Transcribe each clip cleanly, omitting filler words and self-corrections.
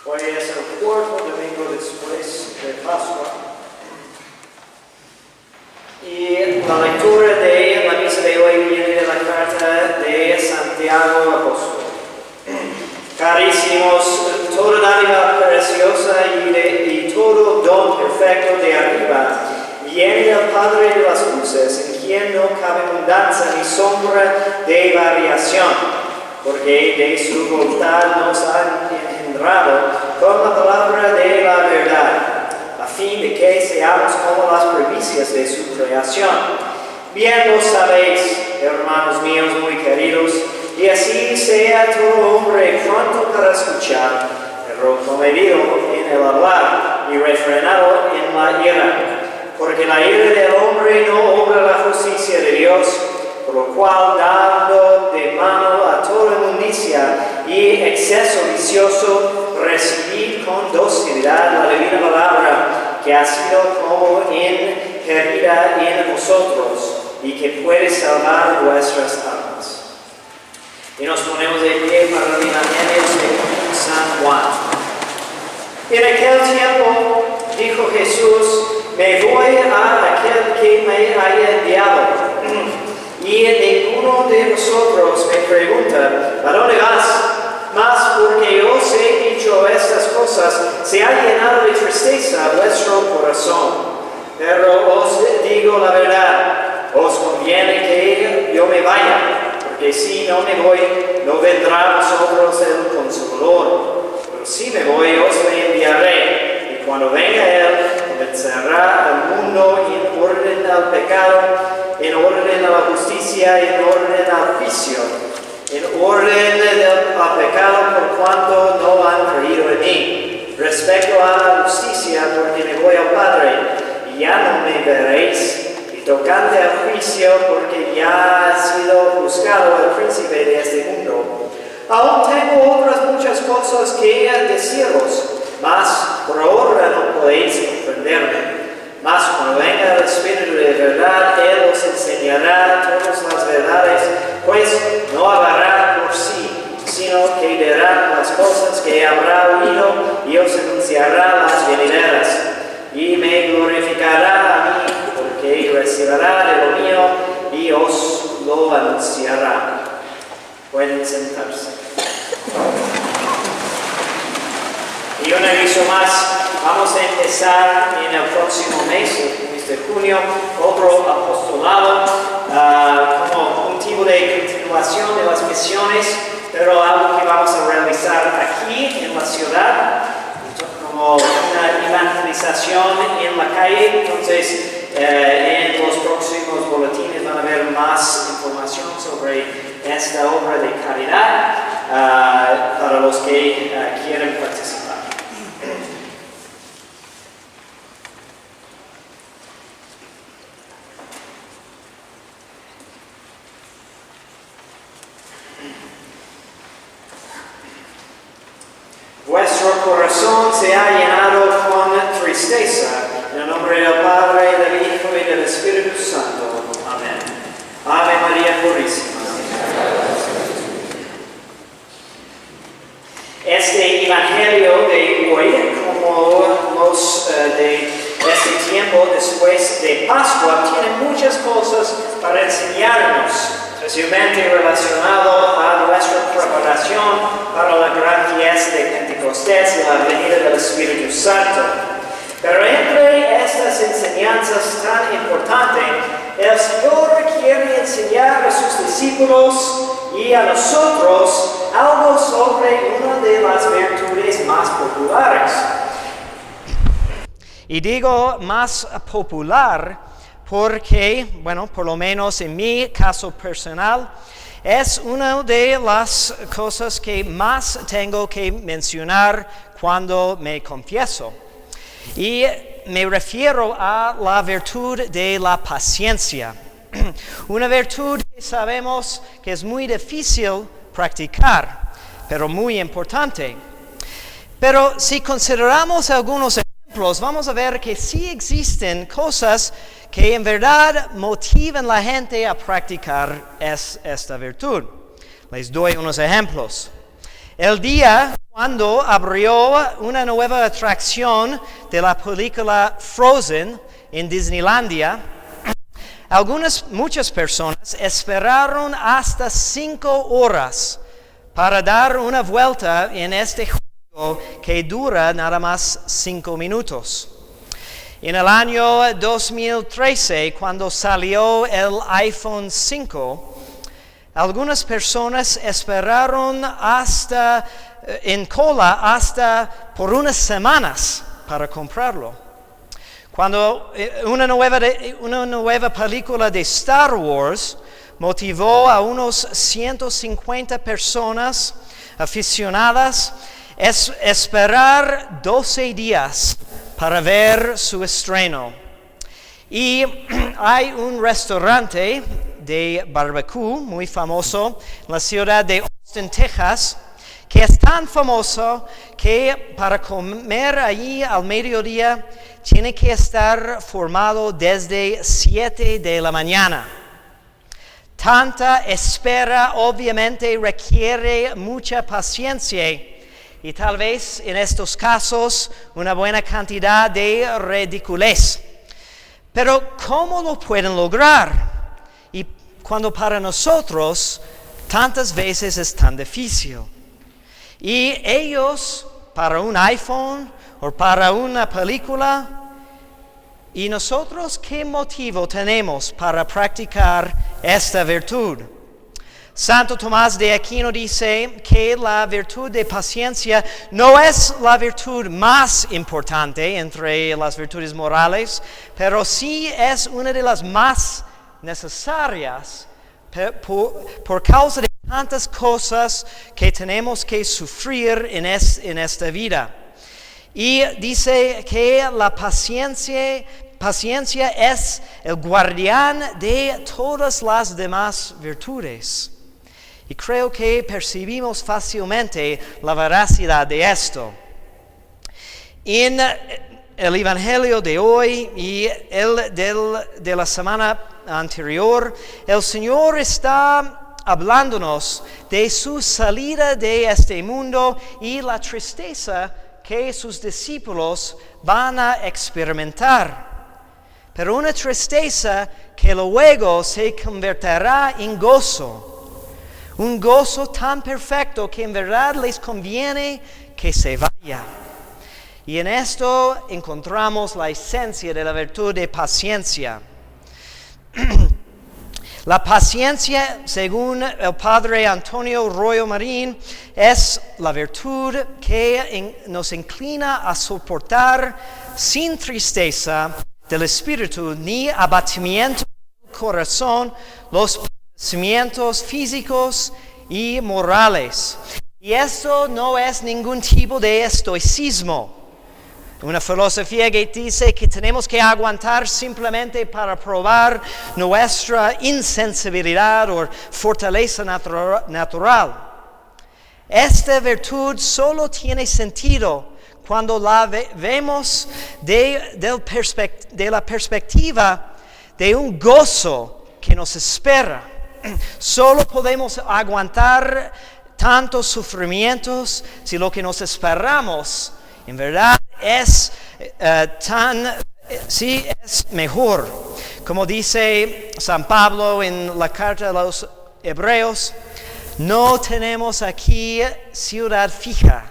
Hoy es el cuarto domingo después de Pascua. Y la lectura de la misa de hoy viene de la carta de Santiago apóstol. Carísimos, toda dádiva preciosa y todo don perfecto de arriba viene del Padre de las luces, en quien no cabe mudanza ni sombra de variación, porque de su voluntad nos ha engendrado con la palabra de la verdad, a fin de que seamos como las primicias de su creación. Bien lo sabéis, hermanos míos muy queridos, y así sea todo hombre pronto para escuchar, pero comedido en el hablar y refrenado en la ira, porque la ira del hombre no obra la justicia de Dios, por lo cual dando de mano a toda inmundicia y exceso vicioso, recibid con docilidad la divina palabra que ha sido como ingerida en vosotros y que puede salvar vuestras almas. Y nos ponemos de pie para el Evangelio según San Juan. En aquel tiempo dijo Jesús: me voy a aquel que me haya enviado. Y ninguno de vosotros me pregunta: ¿a dónde vas? Mas porque os he dicho estas cosas, se ha llenado de tristeza vuestro corazón. Pero os digo la verdad, os conviene que yo me vaya, porque si no me voy, no vendrá a vosotros el Consolador. Pero si me voy, os le enviaré. Y cuando venga Él, convencerá al mundo en orden al pecado, en orden a la justicia, en orden al juicio, en orden al pecado por cuanto no han creído en mí. Respecto a la justicia, porque me voy al Padre, y ya no me veréis. Y tocante al juicio, porque ya ha sido juzgado el príncipe de este mundo. Aún tengo otras muchas cosas que deciros, mas por ahora no podéis comprenderme. Mas cuando venga el Espíritu de verdad, Él os enseñará todas las verdades, pues no hablará por sí, sino que dirá las cosas que habrá oído y os anunciará las venideras. Y me glorificará a mí, porque recibirá de lo mío y os lo anunciará. Pueden sentarse. Y un aviso más, vamos a empezar en el próximo mes, el mes de junio, otro apostolado como un tipo de continuación de las misiones, pero algo que vamos a realizar aquí en la ciudad, como una evangelización en la calle. Entonces, en los próximos boletines van a haber más información sobre esta obra de caridad para los que quieren participar. Vuestro corazón se ha llenado con tristeza. En el nombre del Padre, del Hijo y del Espíritu Santo. Amén. Ave María Purísima. Este Evangelio de hoy, como los de este tiempo después de Pascua, tiene muchas cosas para enseñarnos, especialmente relacionado a nuestra preparación para la gran fiesta de Pentecostés y la venida del Espíritu Santo. Pero entre estas enseñanzas tan importantes, el Señor quiere enseñar a sus discípulos y a nosotros algo sobre una de las virtudes más populares. Y digo más popular porque, bueno, por lo menos en mi caso personal, es una de las cosas que más tengo que mencionar cuando me confieso. Y me refiero a la virtud de la paciencia. Una virtud que sabemos que es muy difícil practicar, pero muy importante. Pero si consideramos algunos ejemplos, vamos a ver que sí existen cosas que en verdad motivan a la gente a practicar esta virtud. Les doy unos ejemplos. El día cuando abrió una nueva atracción de la película Frozen en Disneylandia, muchas personas esperaron hasta 5 horas para dar una vuelta en este juego que dura nada más 5 minutos. En el año 2013, cuando salió el iPhone 5, algunas personas esperaron en cola hasta por unas semanas para comprarlo. Cuando una nueva película de Star Wars motivó a unos 150 personas aficionadas a esperar 12 días para ver su estreno. Y hay un restaurante de barbecue muy famoso en la ciudad de Austin, Texas, que es tan famoso que para comer allí al mediodía tiene que estar formado desde 7 de la mañana. Tanta espera obviamente requiere mucha paciencia y tal vez en estos casos una buena cantidad de ridiculez. Pero ¿cómo lo pueden lograr? Y cuando para nosotros tantas veces es tan difícil. Y ellos para un iPhone o para una película, ¿y nosotros qué motivo tenemos para practicar esta virtud? Santo Tomás de Aquino dice que la virtud de paciencia no es la virtud más importante entre las virtudes morales, pero sí es una de las más necesarias por causa de tantas cosas que tenemos que sufrir en esta vida. Y dice que la paciencia es el guardián de todas las demás virtudes. Y creo que percibimos fácilmente la veracidad de esto. En el Evangelio de hoy y el de la semana anterior, el Señor está hablándonos de su salida de este mundo y la tristeza que sus discípulos van a experimentar. Pero una tristeza que luego se convertirá en gozo. Un gozo tan perfecto que en verdad les conviene que se vaya. Y en esto encontramos la esencia de la virtud de paciencia. La paciencia, según el Padre Antonio Royo Marín, es la virtud que nos inclina a soportar sin tristeza del espíritu ni abatimiento del corazón los padecimientos físicos y morales. Y esto no es ningún tipo de estoicismo. Una filosofía que dice que tenemos que aguantar simplemente para probar nuestra insensibilidad o fortaleza natural. Esta virtud solo tiene sentido cuando la vemos de la perspectiva de un gozo que nos espera. Solo podemos aguantar tantos sufrimientos si lo que nos esperamos en verdad es mejor. Como dice San Pablo en la carta a los Hebreos, no tenemos aquí ciudad fija,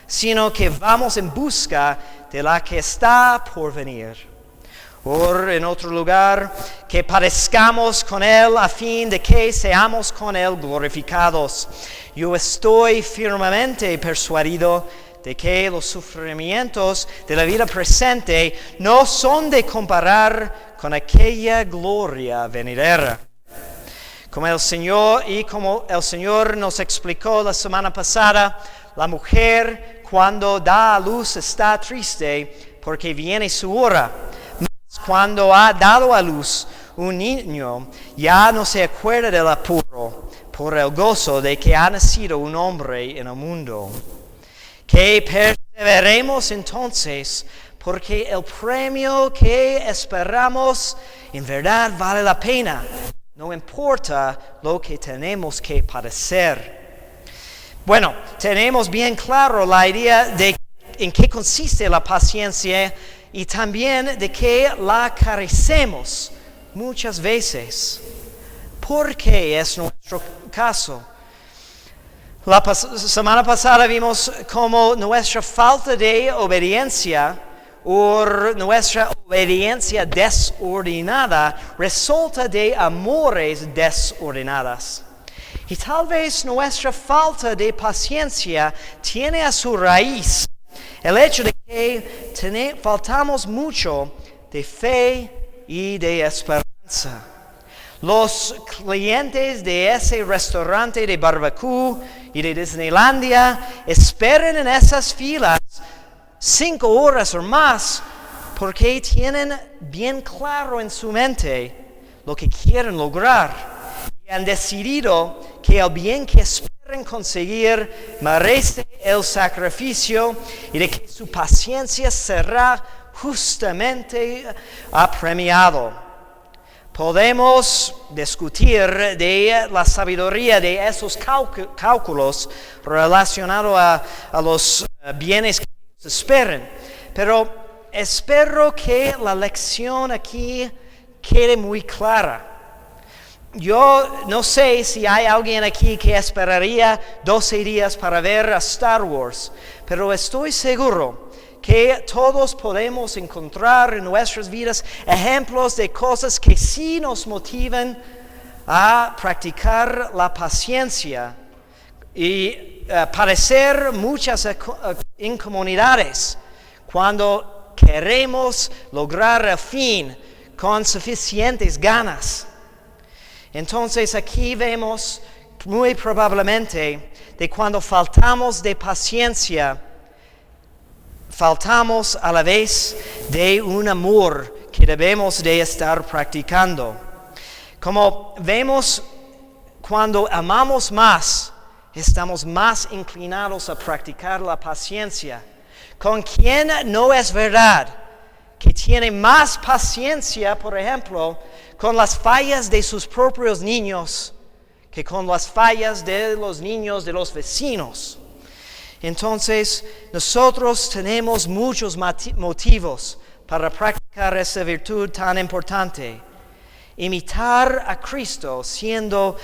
sino que vamos en busca de la que está por venir. O en otro lugar, que padezcamos con Él a fin de que seamos con Él glorificados. Yo estoy firmemente persuadido de que los sufrimientos de la vida presente no son de comparar con aquella gloria venidera. Como el Señor nos explicó la semana pasada, la mujer cuando da a luz está triste porque viene su hora. Mas cuando ha dado a luz un niño, ya no se acuerda del apuro por el gozo de que ha nacido un hombre en el mundo. Que perseveremos entonces, porque el premio que esperamos en verdad vale la pena, no importa lo que tenemos que padecer. Bueno, tenemos bien claro la idea de en qué consiste la paciencia y también de que la carecemos muchas veces. ¿Por qué es nuestro caso? La semana pasada vimos cómo nuestra falta de obediencia o nuestra obediencia desordenada resulta de amores desordenadas. Y tal vez nuestra falta de paciencia tiene a su raíz el hecho de que faltamos mucho de fe y de esperanza. Los clientes de ese restaurante de barbecue y de Disneylandia esperan en esas filas 5 horas o más porque tienen bien claro en su mente lo que quieren lograr y han decidido que el bien que esperan conseguir merece el sacrificio y de que su paciencia será justamente apremiado. Podemos discutir de la sabiduría de esos cálculos relacionados a los bienes que se esperan, pero espero que la lección aquí quede muy clara. Yo no sé si hay alguien aquí que esperaría 12 días para ver a Star Wars, pero estoy seguro que todos podemos encontrar en nuestras vidas ejemplos de cosas que sí nos motivan a practicar la paciencia y padecer muchas incomodidades cuando queremos lograr el fin con suficientes ganas. Entonces aquí vemos muy probablemente de cuando faltamos de paciencia, faltamos a la vez de un amor que debemos de estar practicando. Como vemos, cuando amamos más, estamos más inclinados a practicar la paciencia. Con quien no es verdad que tiene más paciencia, por ejemplo, con las fallas de sus propios niños que con las fallas de los niños de los vecinos. Entonces, nosotros tenemos muchos motivos para practicar esa virtud tan importante. Imitar a Cristo siendo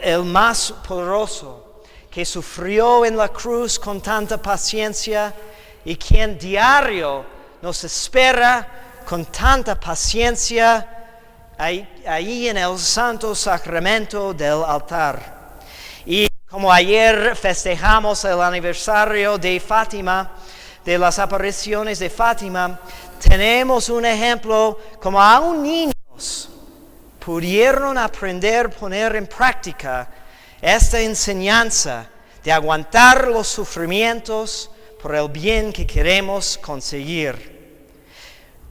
el más poderoso, que sufrió en la cruz con tanta paciencia y quien diario nos espera con tanta paciencia ahí en el santo sacramento del altar. Y como ayer festejamos el aniversario de Fátima, de las apariciones de Fátima, tenemos un ejemplo como aún niños pudieron aprender, poner en práctica esta enseñanza de aguantar los sufrimientos por el bien que queremos conseguir.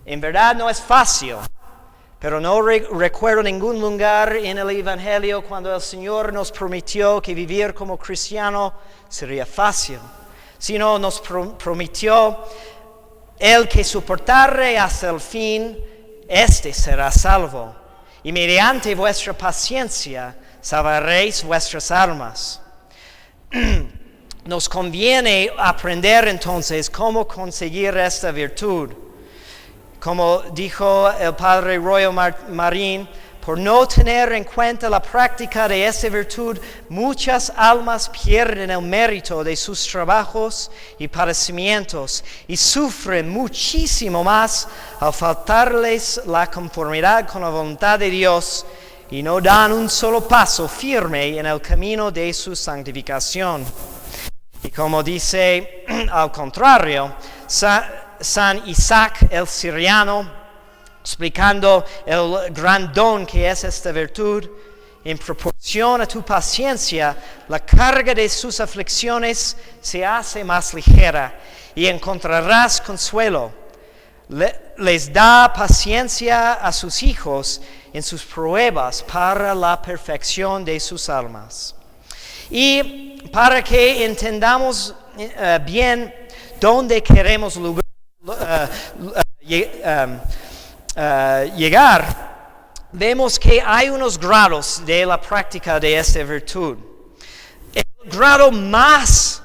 En verdad no es fácil, pero no recuerdo ningún lugar en el Evangelio cuando el Señor nos prometió que vivir como cristiano sería fácil, sino nos prometió el que soportare hasta el fin, éste será salvo. Y mediante vuestra paciencia salvaréis vuestras almas. Nos conviene aprender entonces cómo conseguir esta virtud. Como dijo el Padre Royal Marín, por no tener en cuenta la práctica de esta virtud, muchas almas pierden el mérito de sus trabajos y padecimientos y sufren muchísimo más al faltarles la conformidad con la voluntad de Dios y no dan un solo paso firme en el camino de su santificación. Y como dice al contrario, San Isaac el Siriano, explicando el gran don que es esta virtud, en proporción a tu paciencia, la carga de sus aflicciones se hace más ligera y encontrarás consuelo. Les da paciencia a sus hijos en sus pruebas para la perfección de sus almas. Y para que entendamos bien dónde queremos llegar, vemos que hay unos grados de la práctica de esta virtud. El grado más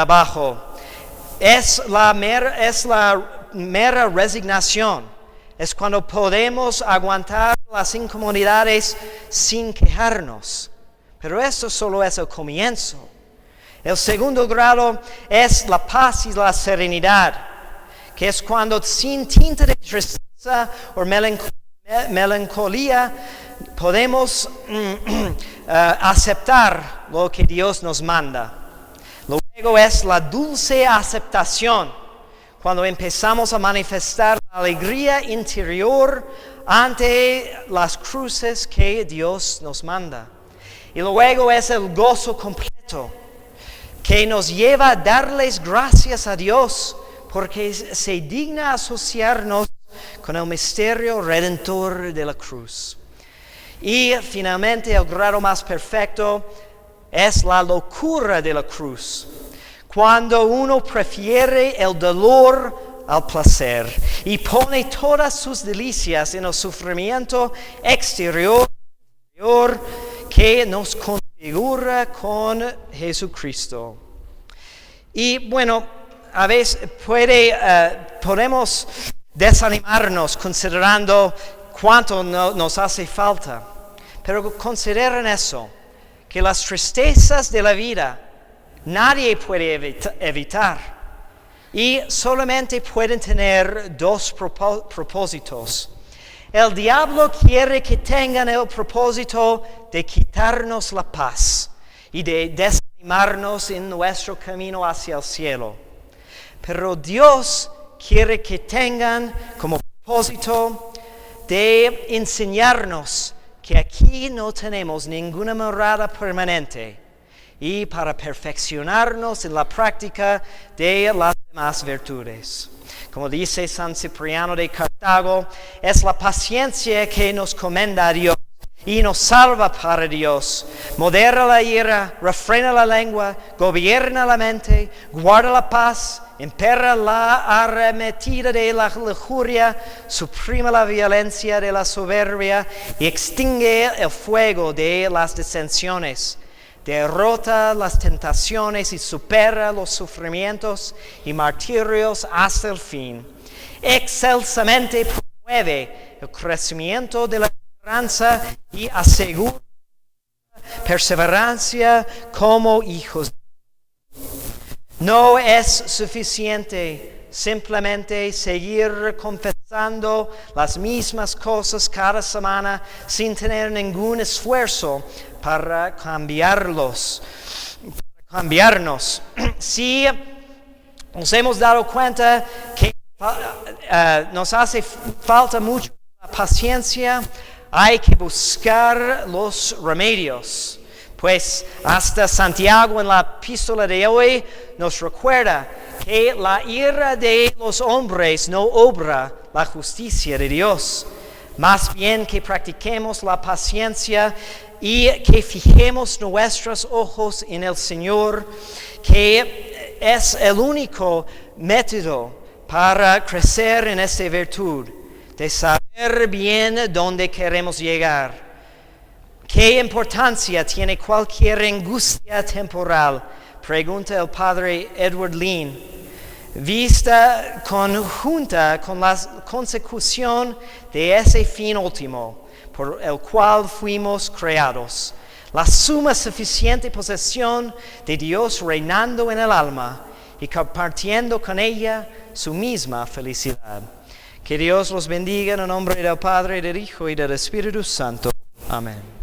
bajo es la mera resignación. Es cuando podemos aguantar las incomodidades sin quejarnos. Pero esto solo es el comienzo. El segundo grado es la paz y la serenidad, que es cuando sin tinte de tristeza o melancolía podemos aceptar lo que Dios nos manda. Luego es la dulce aceptación, cuando empezamos a manifestar la alegría interior ante las cruces que Dios nos manda. Y luego es el gozo completo, que nos lleva a darles gracias a Dios, porque se digna asociarnos con el misterio redentor de la cruz. Y finalmente el grado más perfecto es la locura de la cruz, cuando uno prefiere el dolor al placer y pone todas sus delicias en el sufrimiento exterior que nos configura con Jesucristo. Y bueno, a veces podemos desanimarnos considerando cuánto nos hace falta, pero consideren eso, que las tristezas de la vida nadie puede evitar y solamente pueden tener dos propósitos. El diablo quiere que tengan el propósito de quitarnos la paz y de desanimarnos en nuestro camino hacia el cielo. Pero Dios quiere que tengan como propósito de enseñarnos que aquí no tenemos ninguna morada permanente y para perfeccionarnos en la práctica de las demás virtudes. Como dice San Cipriano de Cartago, es la paciencia que nos comenda a Dios y nos salva para Dios. Modera la ira, refrena la lengua, gobierna la mente, guarda la paz, impera la arremetida de la lujuria, suprime la violencia de la soberbia y extingue el fuego de las disensiones. Derrota las tentaciones y supera los sufrimientos y martirios hasta el fin. Excelsamente promueve el crecimiento de la esperanza y asegura perseverancia como hijos. No es suficiente simplemente seguir confesando las mismas cosas cada semana sin tener ningún esfuerzo para cambiarnos. Si nos hemos dado cuenta que nos hace falta mucho la paciencia, hay que buscar los remedios. Pues hasta Santiago en la Epístola de hoy nos recuerda que la ira de los hombres no obra la justicia de Dios. Más bien que practiquemos la paciencia y que fijemos nuestros ojos en el Señor, que es el único método para crecer en esta virtud, de saber bien dónde queremos llegar. ¿Qué importancia tiene cualquier angustia temporal? Pregunta el padre Edward Lean. Vista conjunta con la consecución de ese fin último, por el cual fuimos creados. La suma suficiente posesión de Dios reinando en el alma y compartiendo con ella su misma felicidad. Que Dios los bendiga en el nombre del Padre, del Hijo y del Espíritu Santo. Amén.